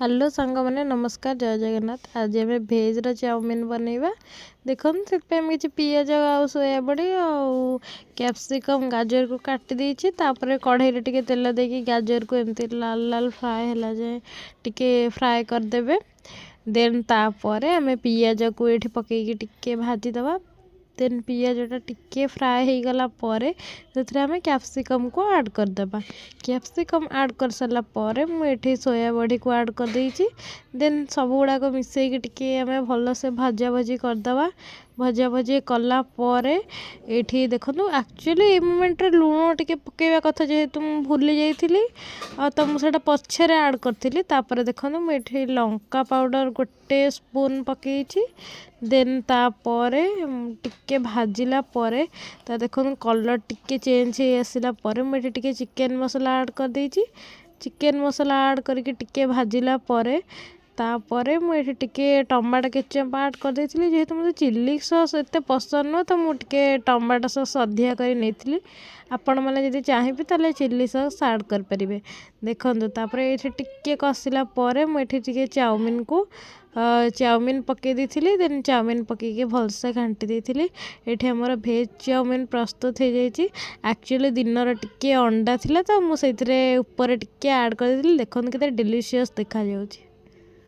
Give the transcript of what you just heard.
Hello सांग मैंने नमस्कार जय जगन्नाथ। आज आम भेज चाउमिन बनैबा। देखो से किसी पिज आ सोया बड़ी कैप्सिकम गाजर को काटी देछि। तापर कढ़ाई टे तेल देकी गाजर को एमती लाल लाल फ्राए है जाए टिके फ्राए करदे। देन तापर आम पिज को ये पकईकी टिके भाजीदवा। देन पिजटा टिके फ्राए हो गला से आम कैप्सिकम को ऐड करदे। कैप्सिकम ऐड कर सारापर मुझे सोया बड़ी को ऐड कर देछि। देन सब गुड़ाक मिसेक टिके आम भल से भजा भजी करदे। भजा भजी कलापर ये देखो एक्चुअली ये मोमेंट लुण टिके पकेवा कथा जेहेतु भूली जाइली तो मुझे पछरे ऐड करी। तापर देखो मुझे लंका पाउडर गोटे स्पून पकई। देन तापर टिके भाजिला परे ता देखो कलर टिके चेंज हो आसला मुझे टिके चिकेन मसला ऐड कर देछि। चिकेन मसला ऐड करके टिके भाजिला परे तापर मुझे टिके टमाटो केचप ऐड कर देछि। जेहेतु मुझे चिल्ली सॉस एते पसंद नुह तो मुझे टमाटो सॉस अधिका कर नहीं। आपण मैंने जब चाहिए ताले चिल्ली सॉस ऐड कर परिबे। देखो तापर ये टिके कसला मुझे टिके चाउमिन पकई दी। देन चाउमिन पकईकी भलसे घाटी देती। ये आमर भेज चाउमिन प्रस्तुत हो जाइए। एक्चुअली दिन टिके अंडा थिला तो मुझे ऊपर टिके ऐड कर देती। देखो केते डिलीशियस देखा जाउछि।